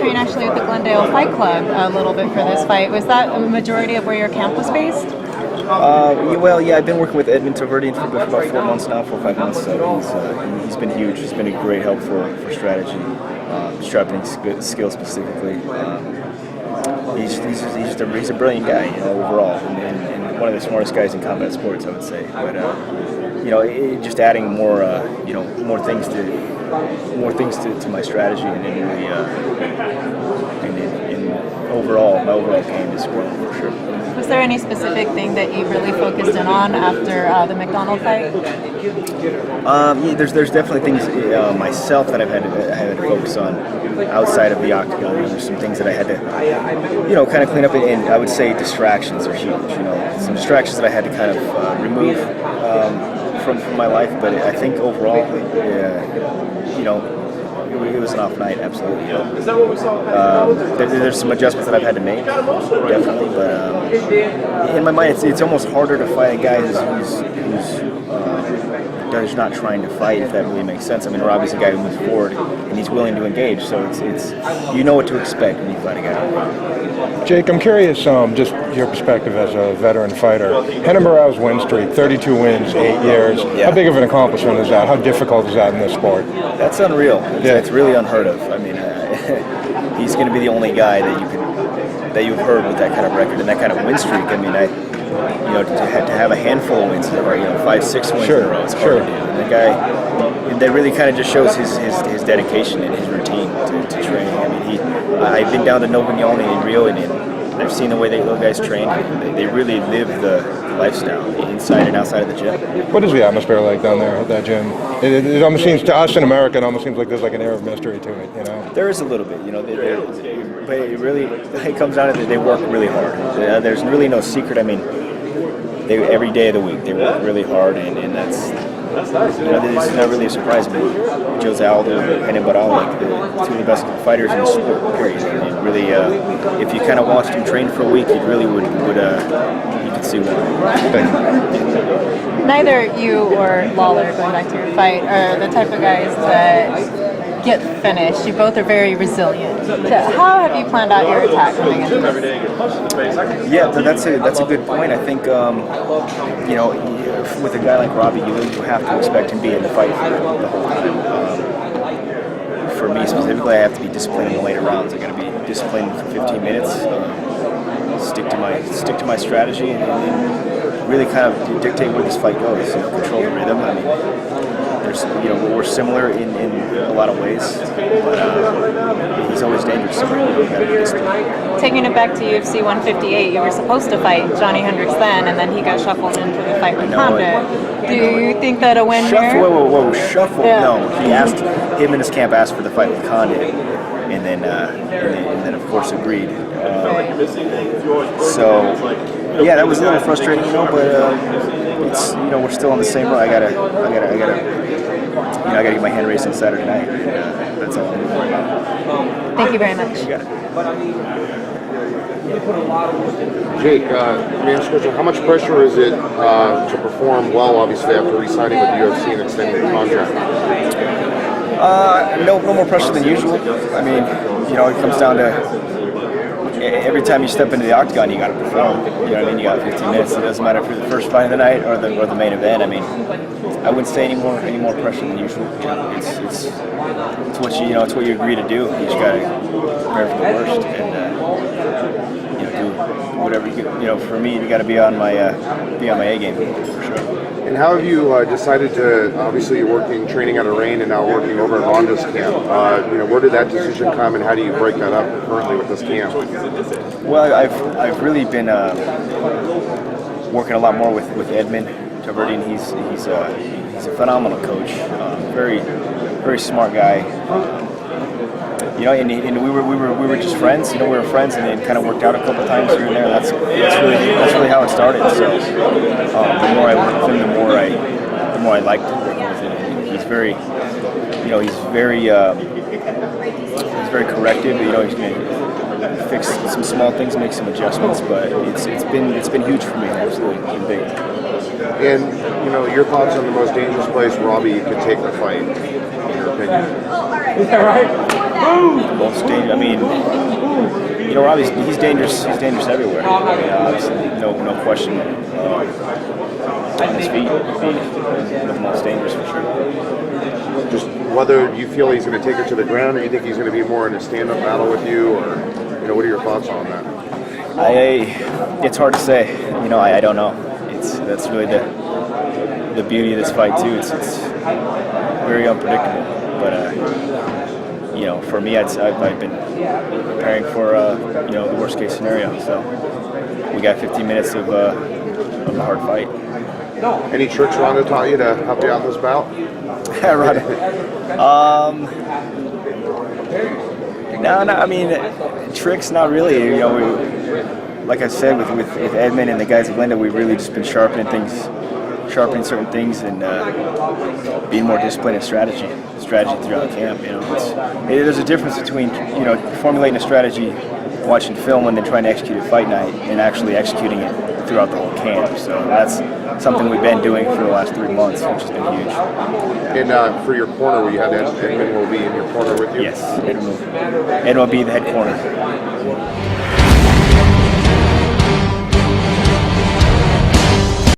train actually at the Glendale Fight Club a little bit for this fight. Was that a majority of where your camp was based? Well, yeah, I've been working with Edmund Taverdian for about 4 months now, 4 or 5 months. So he's been huge. He's been a great help for strategy, strapping skill specifically. He's a brilliant guy, overall, and one of the smartest guys in combat sports, I would say. But just adding more things to my strategy, and then really, my overall game is growing for sure. Was there any specific thing that you really focused in on after the McDonald fight? There's definitely things myself that I had to focus on outside of the octagon. There's some things that I had to, kind of clean up, and I would say distractions are huge. Some distractions that I had to kind of remove from my life. But I think overall, it was an off night, absolutely. There's some adjustments that I've had to make, definitely. But in my mind, it's almost harder to fight a guy who's not trying to fight, if that really makes sense. I mean, Robbie's a guy who moves forward and he's willing to engage, so it's you know what to expect when you fight a guy. Jake, I'm curious, just your perspective as a veteran fighter. Renan Barão's win streak, 32 wins, 8 years. Yeah. How big of an accomplishment is that? How difficult is that in this sport? That's unreal. It's really unheard of. I mean, he's going to be the only guy that you've heard with that kind of record and that kind of win streak. I mean, to have a handful of wins, or 5-6 wins in a row, it's hard to do. And the guy, that really kind of just shows his dedication and his routine to training. I mean, I've been down to Novignone in Rio, and I've seen the way those guys train. They really live the lifestyle inside and outside of the gym. What is the atmosphere like down there at that gym? It almost seems to us in America, it almost seems like there's like an air of mystery to it. There is a little bit, but it comes down to they work really hard. There's really no secret. I mean, every day of the week they work really hard, and that's this is not really a surprise. I mean, Jose Aldo and Renan Barão, two of the best fighters in the sport, period. And really, if you kind of watched them train for a week, you really would you could see why. Neither you or Lawler, going back to your fight, are the type of guys that get finished. You both are very resilient. How have you planned out your attack coming into this? Yeah, that's a good point. I think with a guy like Robbie, you have to expect him to be in the fight for the whole time. For me specifically, I have to be disciplined in the later rounds. I got to be disciplined for 15 minutes. Stick to my strategy, and really kind of dictate where this fight goes. Control the rhythm. I mean, we're similar in a lot of ways, but he's always dangerous. So taking it back to UFC 158, you were supposed to fight Johnny Hendricks then, and then he got shuffled into the fight with Condit. Do you think that a win here? Whoa, shuffle? Yeah. No, him and his camp asked for the fight with Condit, and then of course agreed. Yeah, that was a little frustrating, but it's we're still on the same road. I gotta get my hand raised on Saturday night. That's all. Thank you very much. You got it. Jake, how much pressure is it to perform well, obviously, after re-signing with the UFC and extending the contract? No more pressure than usual. I mean, it comes down to every time you step into the octagon, you got to perform. You know what I mean? You got 15 minutes. It doesn't matter if you're the first fight of the night or the main event. I mean, I wouldn't say any more pressure than usual. It's what it's what you agree to do. You just got to prepare for the worst and do whatever you for me, you got to be on my A game for sure. And how have you decided to? Obviously, you're training out of Rain, and now working over at Ronda's camp. Where did that decision come, and how do you break that up currently with this camp? Well, I've really been working a lot more with Edmund Taverdian. He's a phenomenal coach, very smart guy. And we were just friends. We were friends, and it kind of worked out a couple of times here and there. That's really how it started. So the more I worked with him, the more I liked working with him. He's very corrective. He's going to fix some small things, make some adjustments. But it's been huge for me. Absolutely, it's been big. And your thoughts on the most dangerous place Robbie could take the fight, in your opinion? Yeah, right. Most dangerous. I mean, you know, Robbie's he's dangerous. He's dangerous everywhere. I mean, obviously, no question. On his feet, the most dangerous for sure. Just whether you feel he's going to take it to the ground, or you think he's going to be more in a stand-up battle with you, or what are your thoughts on that? It's hard to say. You know, I don't know. That's really the beauty of this fight too. It's very unpredictable. But you know, for me, I've been preparing for the worst case scenario. So we got 15 minutes of a hard fight. Any tricks Ronda taught you to help you out in this bout? No. I mean, tricks, not really. You know, like I said, with Edmund and the guys at Glenda, we've really just been sharpening certain things, and being more disciplined in strategy throughout camp. You know, there's a difference between formulating a strategy, watching film, and then trying to execute a fight night, and actually executing it throughout the whole camp. So that's something we've been doing for the last 3 months, which has been huge. And for your corner, where you had Edmund will be in your corner with you? Yes, Edmund will be the head corner.